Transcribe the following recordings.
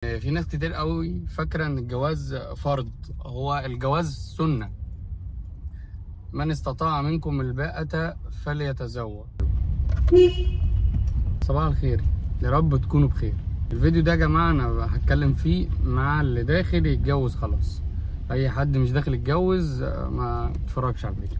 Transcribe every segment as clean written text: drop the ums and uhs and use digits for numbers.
في ناس كتير قوي فاكرة ان الجواز فرض. هو الجواز سنة. من استطاع منكم الباءة فليتزوج. صباح الخير، يا رب تكونوا بخير. الفيديو ده يا جماعة انا هتكلم فيه مع اللي داخل يتجوز خلاص. اي حد مش داخل يتجوز ما تتفرجش على الفيديو.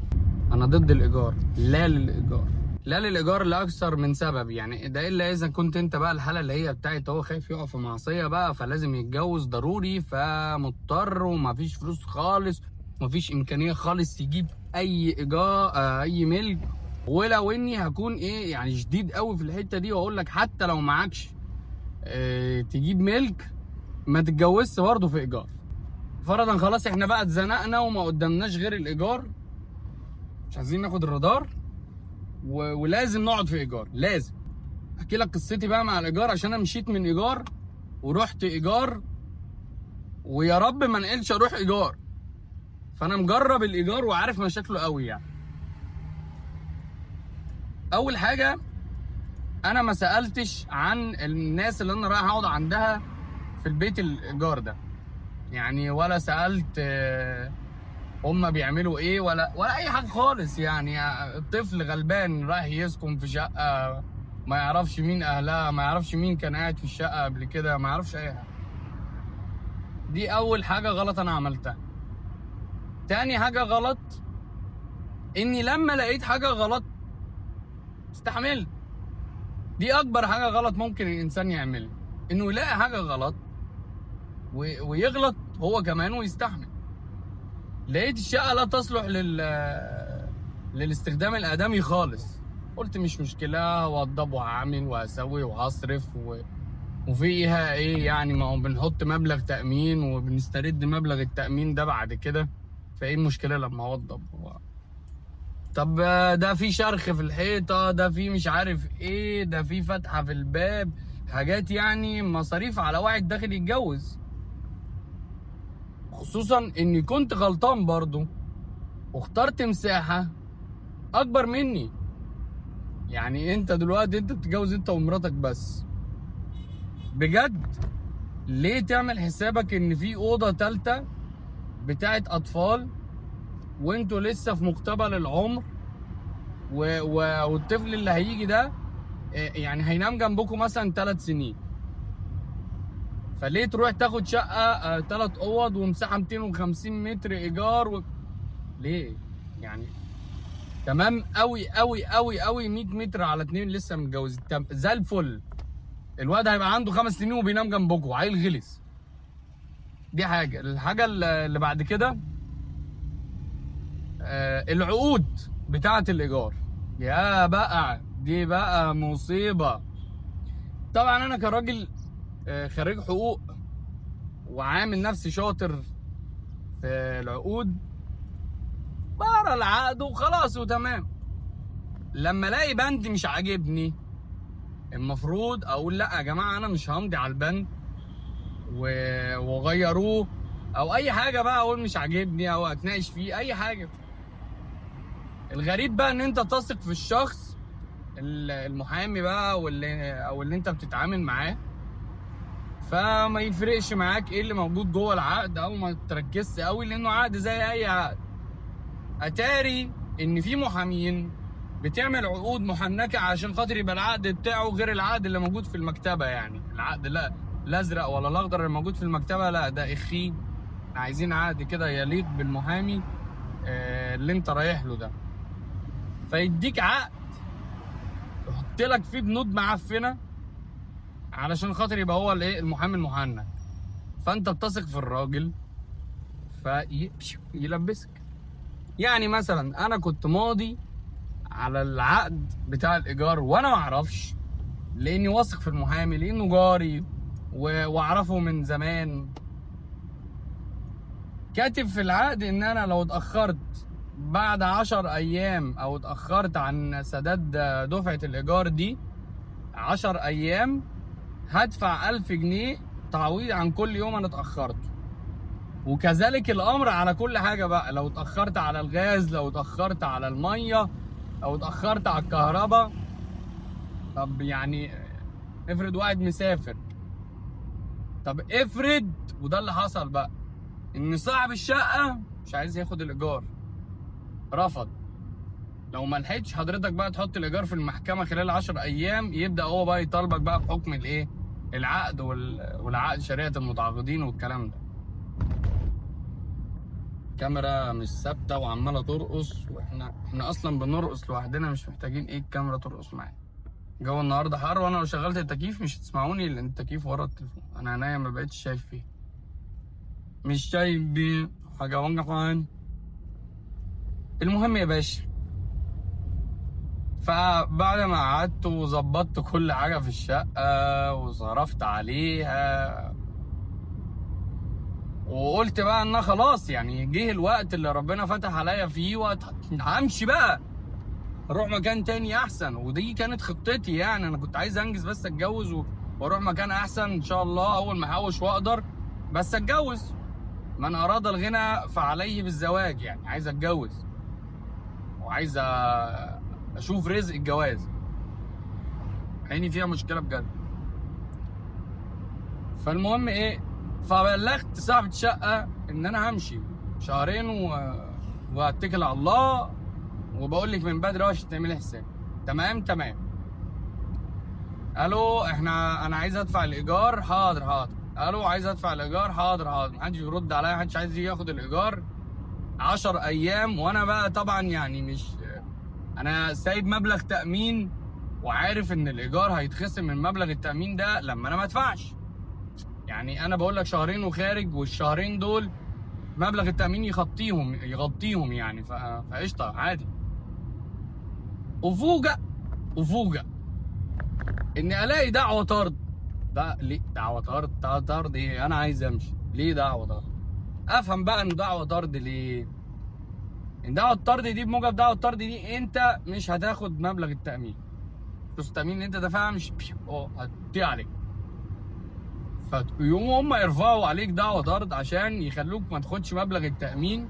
انا ضد الايجار، لا للايجار، لا للايجار لاكثر من سبب. يعني ده الا اذا كنت انت بقى الحاله اللي هي بتاعت هو خايف يقع في معصيه بقى فلازم يتجوز ضروري فمضطر ومفيش فلوس خالص، مفيش امكانيه خالص يجيب اي ايجار اي ملك. ولو اني هكون يعني شديد قوي في الحته دي واقول لك حتى لو معكش تجيب ملك ما تتجوزش برضه في ايجار. فرضا خلاص احنا بقى اتزنقنا وما قدامناش غير الايجار، مش عايزين ناخد الرادار ولازم نقعد في ايجار. لازم احكي لك قصتي بقى مع الايجار، عشان انا مشيت من ايجار ورحت ايجار ويا رب ما نقلش اروح ايجار، فانا مجرب الايجار وعارف مشاكله قوي. يعني اول حاجه انا ما سالتش عن الناس اللي انا رايح اقعد عندها في البيت الايجار ده، يعني ولا سالت هما بيعملوا ايه ولا اي حاجه خالص. يعني الطفل غلبان رايح يسكن في شقه ما يعرفش مين اهلها، ما يعرفش مين كان قاعد في الشقه قبل كده، ما يعرفش اي حاجه. دي اول حاجه غلط انا عملتها. تاني حاجه غلط اني لما لقيت حاجه غلط استحملت. دي اكبر حاجه غلط ممكن الانسان يعملها، انه يلاقي حاجه غلط ويغلط هو كمان ويستحمل. لقيت الشقه لا تصلح للاستخدام الادمي خالص، قلت مش مشكله، وهضب وهعمل وهسوي وهصرف وفيها ايه يعني، ما هو بنحط مبلغ تامين وبنسترد مبلغ التامين ده بعد كده، فايه المشكله لما اوضب طب ده في شرخ في الحيطه، ده في مش عارف ايه، ده في فتحه في الباب، حاجات يعني مصاريف على واحد داخل يتجوز. خصوصا اني كنت غلطان برضو واخترت مساحه اكبر مني. يعني انت دلوقتي انت بتتجوز انت ومراتك بس، بجد ليه تعمل حسابك ان في اوضه تالته بتاعت اطفال وانتوا لسه في مقتبل العمر والطفل اللي هيجي ده يعني هينام جنبكم مثلا 3 سنين، فليه تروح تاخد شقه 3 اوض ومساحه 250 متر ايجار ليه؟ يعني تمام قوي قوي قوي قوي 100 متر على 2 لسه متجوزين زي الفل، الواد هيبقى عنده 5 سنين وبينام جنبكم عيل غلس. دي حاجه. الحاجه اللي بعد كده العقود بتاعه الايجار، يا بقى دي بقى مصيبه. طبعا انا كراجل خريج حقوق وعامل نفسي شاطر في العقود، بقرا العقد وخلاص وتمام. لما الاقي بند مش عاجبني المفروض اقول لا يا جماعه انا مش همضي على البند وغيروه او اي حاجه، بقى اقول مش عاجبني او اتناقش فيه اي حاجه. الغريب بقى ان انت تثق في الشخص المحامي بقى او اللي انت بتتعامل معاه، فما يفرقش معاك ايه اللي موجود جوه العقد او ما تركزش قوي لانه عقد زي اي عقد. اتاري ان في محامين بتعمل عقود محنكه عشان خاطر يبقى العقد بتاعه غير العقد اللي موجود في المكتبه. يعني العقد لا الازرق ولا الاخضر اللي موجود في المكتبه، لا ده اخي عايزين عقد كده يليق بالمحامي اللي انت رايح له ده. فيديك عقد يحط لك فيه بنود معفنه علشان خاطر يبقى هو المحامي المحنك، فانت بتثق في الراجل فيلبسك. يعني مثلا انا كنت ماضي على العقد بتاع الايجار وانا ما اعرفش، لاني واثق في المحامي لانه جاري واعرفه من زمان. كاتب في العقد ان انا لو اتاخرت بعد 10 ايام او اتاخرت عن سداد دفعه الايجار دي 10 ايام هدفع 1000 جنيه تعويض عن كل يوم انا اتاخرت. وكذلك الامر على كل حاجه بقى، لو اتاخرت على الغاز، لو اتاخرت على الميه، لو اتاخرت على الكهرباء. طب يعني افرض واحد مسافر طب افرض، وده اللي حصل بقى، ان صاحب الشقه مش عايز ياخد الايجار، رفض. لو ما لحقتش حضرتك بقى تحط الايجار في المحكمه خلال 10 ايام، يبدا هو بقى يطالبك بقى بحكم الايه، العقد والعقد شريعه المتعاقدين والكلام ده. الكاميرا مش ثابته وعماله ترقص، واحنا اصلا بنرقص لوحدنا، مش محتاجين ايه الكاميرا ترقص معايا. الجو النهارده حر، وانا لو شغلت التكييف مش هتسمعوني لان التكييف ورا التليفون، انا عينيا ما بقتش شايف فيه، مش شايف بيه حاجه وجعان. المهم يا باشا، فبعد ما قعدت وظبطت كل حاجه في الشقه وصرفت عليها، وقلت بقى ان أنا خلاص يعني جه الوقت اللي ربنا فتح عليا فيه، همشي بقى اروح مكان تاني احسن. ودي كانت خطتي، يعني انا كنت عايز انجز بس اتجوز واروح مكان احسن ان شاء الله اول ما احوش واقدر، بس اتجوز. من اراد الغنى فعليه بالزواج، يعني عايز اتجوز وعايز اشوف رزق الجواز، عيني فيها مشكله بجد. فالمهم ايه، فبلغت صاحبة الشقه ان انا همشي شهرين واتكل على الله، وبقول لك من بدري عشان تعملي حساب. تمام. الو، انا عايز ادفع الايجار. حاضر. الو، عايز ادفع الايجار. حاضر. محدش بيرد عليا، محدش عايز يجي ياخد الايجار. 10 ايام، وانا بقى طبعا يعني مش، انا سايب مبلغ تامين وعارف ان الايجار هيتخصم من مبلغ التامين ده لما انا ما ادفعش. يعني انا بقول لك شهرين وخارج، والشهرين دول مبلغ التامين يغطيهم يعني، فقشطه عادي. وفوجئ اني الاقي دعوه طرد. ده ليه دعوه طرد ايه؟ انا عايز امشي، ليه دعوه طرد؟ افهم بقى انه دعوه طرد ليه. ان دعوه الطرد دي، بموجب دعوه الطرد دي انت مش هتاخد مبلغ التامين، فلوس التامين اللي انت دافعها مش هتضيع عليك، فيقوموا هم يرفعوا عليك دعوه طرد عشان يخلوك ما تاخدش مبلغ التامين.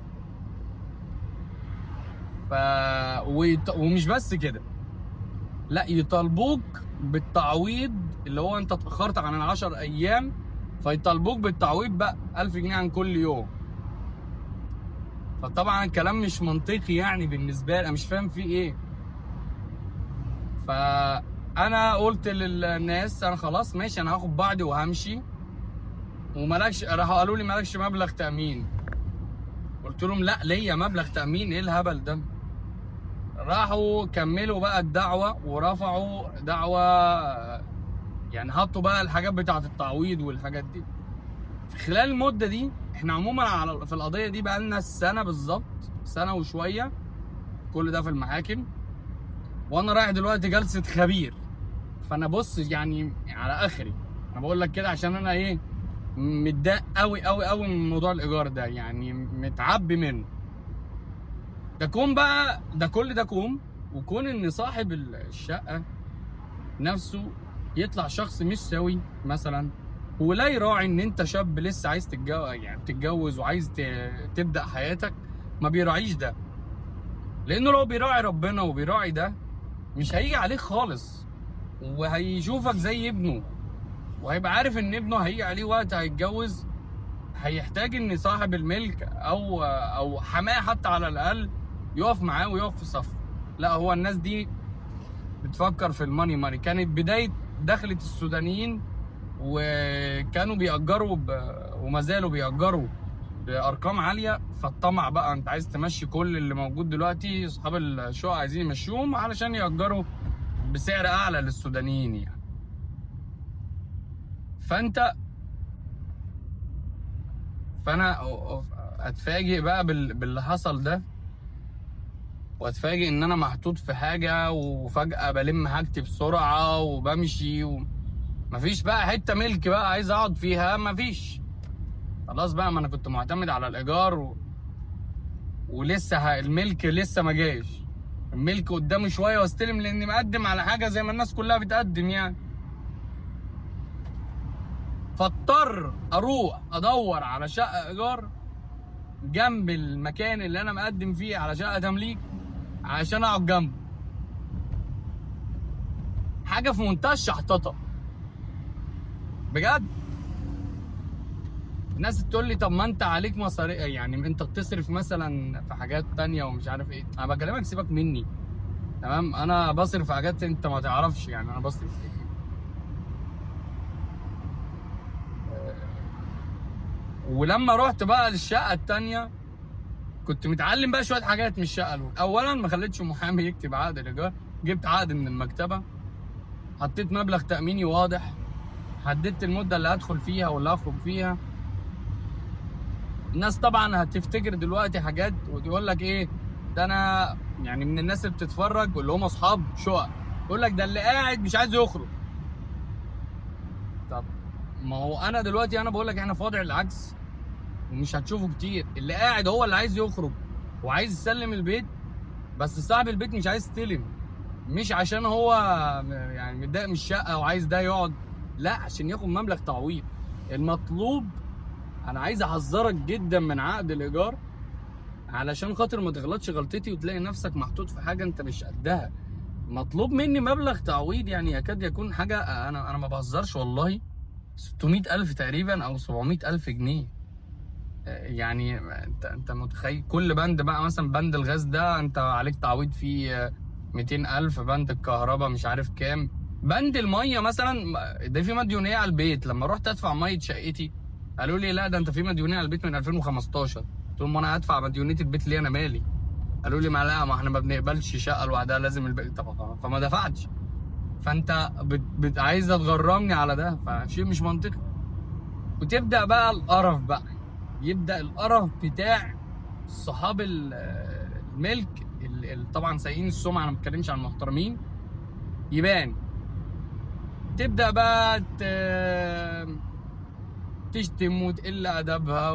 ومش بس كده، لا، يطالبوك بالتعويض اللي هو انت اتاخرت عن 10 ايام، فيطالبوك بالتعويض بقى 1000 جنيه عن كل يوم. فطبعا الكلام مش منطقي يعني بالنسبه لي، انا مش فاهم فيه ايه. فانا قلت للناس انا خلاص ماشي، انا هاخد بعضي وهمشي، ومالكش، راحوا قالوا لي مالكش مبلغ تامين. قلت لهم لا، ليا مبلغ تامين، ايه الهبل ده؟ راحوا كملوا بقى الدعوه ورفعوا دعوه، يعني حطوا بقى الحاجات بتاعه التعويض والحاجات دي. في خلال المده دي احنا عموما في القضيه دي بقى لنا سنه بالظبط، سنه وشويه، كل ده في المحاكم، وانا رايح دلوقتي جلسه خبير. فانا بص يعني على اخري، انا بقول لك كده عشان انا ايه، متضايق قوي من موضوع الايجار ده، يعني متعبي منه. كل ده كوم، وكون ان صاحب الشقه نفسه يطلع شخص مش سوي مثلا، ولا يراعي ان انت شاب لسه عايز تتجوز وعايز تبدا حياتك، ما بيراعيش ده. لانه لو بيراعي ربنا وبيراعي ده مش هيجي عليك خالص، وهيشوفك زي ابنه، وهيبقى عارف ان ابنه هيجي عليه وقت هيتجوز هيحتاج ان صاحب الملك او حماه حتى على الاقل يقف معاه ويقف في صفه. لا، هو الناس دي بتفكر في الماني. كانت بدايه دخلة السودانيين، وكانوا بيأجروا وما زالوا بيأجروا بارقام عاليه، فالطمع بقى، انت عايز تمشي كل اللي موجود دلوقتي، اصحاب الشقق عايزين يمشوهم علشان يأجروا بسعر اعلى للسودانيين يعني. فانا اتفاجئ بقى باللي حصل ده، واتفاجئ ان انا محطوط في حاجه، وفجاه بلم حاجتي بسرعه وبمشي، ومفيش بقى حته ملك بقى عايز اقعد فيها، مفيش. خلاص بقى، ما انا كنت معتمد على الايجار ولسه الملك لسه ما جاش. الملك قدامي شويه واستلم، لاني مقدم على حاجه زي ما الناس كلها بتقدم يعني. فاضطر اروح ادور على شقه ايجار جنب المكان اللي انا مقدم فيه على شقه تمليك عشان اقعد جنبه. حاجه في منتهى الشحططه بجد. الناس تقول لي طب ما انت عليك مصاريف، يعني انت بتصرف مثلا في حاجات تانية ومش عارف ايه. انا بكلمك سيبك مني، تمام؟ انا بصرف في حاجات انت ما تعرفش يعني انا بصرف في ايه. ولما رحت بقى للشقه التانية كنت متعلم بقى شويه حاجات من الشقه الاولى. اولا ما خليتش محامي يكتب عقد الايجار، جبت عقد من المكتبه، حطيت مبلغ تاميني واضح، حددت المده اللي هدخل فيها واللي هخرج فيها. الناس طبعا هتفتكر دلوقتي حاجات وتقول لك ايه ده، انا يعني من الناس اللي بتتفرج واللي هم اصحاب شقق يقول لك ده اللي قاعد مش عايز يخرج. طب ما هو انا دلوقتي انا بقول لك احنا في وضع العكس ومش هتشوفه كتير. اللي قاعد هو اللي عايز يخرج وعايز يسلم البيت، بس صاحب البيت مش عايز يستلم، مش عشان هو يعني متضايق من الشقه وعايز ده يقعد، لا عشان ياخد مبلغ تعويض. المطلوب، انا عايز احذرك جدا من عقد الايجار علشان خاطر ما تغلطش غلطتي وتلاقي نفسك محطوط في حاجه انت مش قدها. مطلوب مني مبلغ تعويض يعني يكاد يكون حاجه، انا ما بهزرش والله، 600,000 تقريبا او 700,000 جنيه. يعني انت متخيل كل بند بقى، مثلا بند الغاز ده انت عليك تعويض فيه 200,000، بند الكهرباء مش عارف كام، بند الميه مثلا ده في مديونيه على البيت. لما رحت ادفع ميه شقتي قالوا لي لا ده انت في مديونيه على البيت من 2015. قلت لهم انا هدفع مديونيه البيت ليه، انا مالي؟ قالوا لي ما لا، ما احنا ما بنقبلش شقه لوحدها، لازم البيت. طبعا فما دفعتش. فانت عايزه تغرمني على ده، فشيء مش منطقي. وتبدا بقى القرف بقى، يبدا القرف بتاع صحاب الملك طبعا سايقين السمعه، انا ما بتكلمش عن المحترمين، يبان. تبدا بقى تشتم وتقل ادبها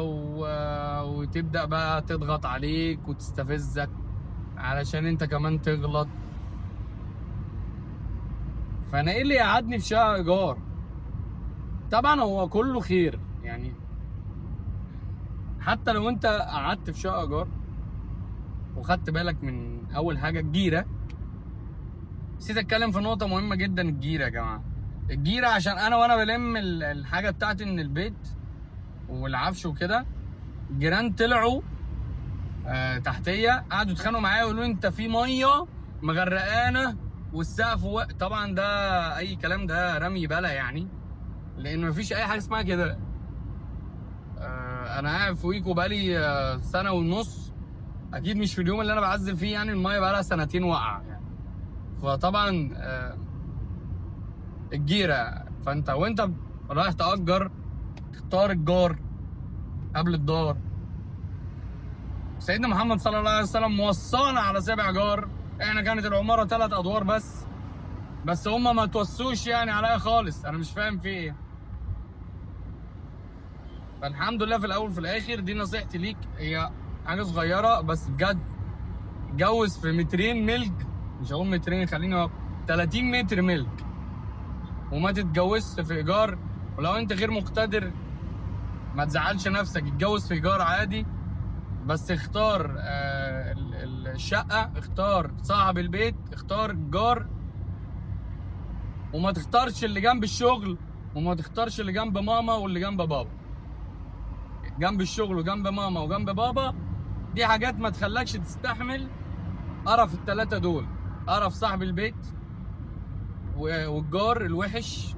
وتبدا بقى تضغط عليك وتستفزك علشان انت كمان تغلط. فانا ايه اللي يقعدني في شقه ايجار؟ طبعا هو كله خير يعني، حتى لو انت قعدت في شقه ايجار وخدت بالك من اول حاجه الجيره. نسيت اتكلم في نقطه مهمه جدا، الجيره يا جماعه. الجيره عشان وانا بلم الحاجه بتاعتي من البيت والعفش وكده، الجيران طلعوا تحتيه قعدوا يتخانقوا معايا ويقولوا لي انت في ميه مغرقانه والسقف طبعا ده اي كلام، ده رمي بلا يعني، لان مفيش اي حاجه اسمها كده. انا قاعد فوقيكوا بقالي سنه ونص، اكيد مش في اليوم اللي انا بعزل فيه يعني الميه بقالها سنتين واقعه يعني. فطبعا الجيره، فانت وانت رايح تأجر تختار الجار قبل الدار. سيدنا محمد صلى الله عليه وسلم وصانا على 7 جار. احنا كانت العماره 3 ادوار بس هما ما توسوش يعني عليا خالص، انا مش فاهم في ايه. فالحمد لله في الاول وفي الاخر دي نصيحتي ليك، هي حاجه صغيره بس بجد. اتجوز في 200 ملك، مش هقول 200 خلينا 30 متر ملك، وما تتجوزش في ايجار. ولو انت غير مقتدر ما تزعلش نفسك، اتجوز في ايجار عادي، بس اختار الشقه، اختار صاحب البيت، اختار الجار، وما تختارش اللي جنب الشغل، وما تختارش اللي جنب ماما واللي جنب بابا. جنب الشغل وجنب ماما وجنب بابا دي حاجات ما تخلكش تستحمل قرف ال3 دول، قرف صاحب البيت والجار الوحش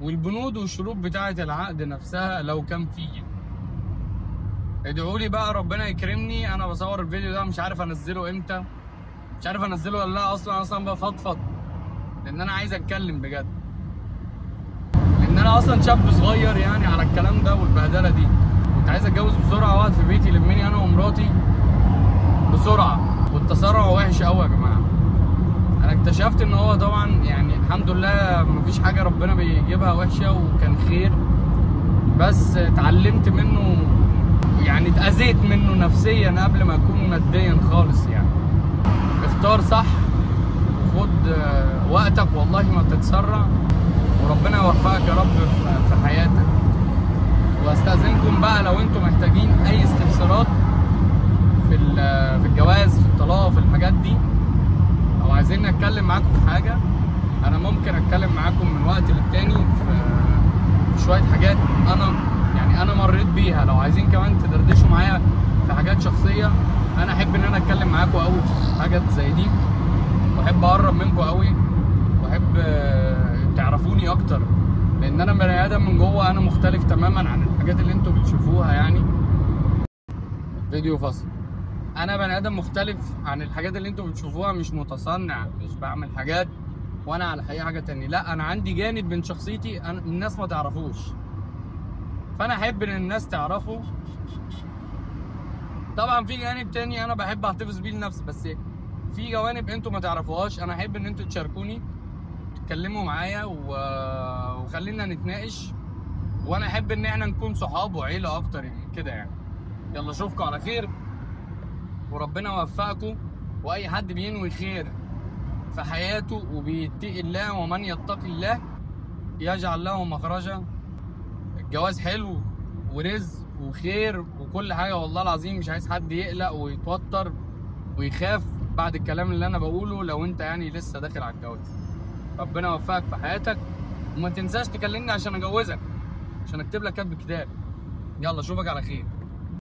والبنود والشروط بتاعه العقد نفسها لو كان فيه. ادعوا لي بقى ربنا يكرمني. انا بصور الفيديو ده مش عارف انزله امتى، مش عارف انزله ولا لا، اصلا بفضفض لان انا عايز اتكلم بجد، لان انا اصلا شاب صغير يعني على الكلام ده والبهدله دي. كنت عايز اتجوز بسرعه واقعد في بيتي يلمني انا ومراتي بسرعه، والتسرع وحش قوي يا جماعه. انا اكتشفت ان هو طبعا يعني الحمد لله مفيش حاجه ربنا بيجيبها وحشه وكان خير، بس اتعلمت منه يعني، اتأذيت منه نفسيا قبل ما اكون ماديا خالص يعني. اختار صح وخد وقتك، والله ما تتسرع، وربنا يوفقك يا رب في حياتك. واستأذنكم بقى لو انتم محتاجين اي استفسارات في الجواز، في الطلاق، في الحاجات دي، او عايزين اتكلم معاكم في حاجه، انا ممكن اتكلم معاكم من وقت للتاني في شويه حاجات انا مريت بيها. لو عايزين كمان تدردشوا معايا في حاجات شخصيه، انا احب ان انا اتكلم معاكم قوي في حاجات زي دي، واحب اقرب منكم قوي، واحب تعرفوني اكتر، لان انا بني ادم من جوه، انا مختلف تماما عن الحاجات اللي انتوا بتشوفوها. يعني فيديو فصل، انا بني ادم مختلف عن الحاجات اللي انتوا بتشوفوها، مش متصنع، مش بعمل حاجات وانا على الحقيقه حاجه تانية. لا، انا عندي جانب من شخصيتي الناس ما تعرفوش، فانا احب ان الناس تعرفه. طبعا في جانب تاني انا بحب احتفظ بيه لنفسي، بس في جوانب انتوا ما تعرفوهاش. انا احب ان انتوا تشاركوني، تتكلموا معايا وخلينا نتناقش، وانا احب ان احنا نكون صحاب وعيله اكتر من كده يعني. يلا اشوفكم على خير، وربنا يوفقكم. واي حد بينوي خير في حياته وبيتقي الله، ومن يتقي الله يجعل له مخرجا. الجواز حلو ورزق وخير وكل حاجه، والله العظيم مش عايز حد يقلق ويتوتر ويخاف بعد الكلام اللي انا بقوله. لو انت يعني لسه داخل على الجواز، ربنا يوفقك في حياتك، وما تنساش تكلمني عشان اجوزك، عشان اكتب لك كتب كتاب. يلا اشوفك على خير.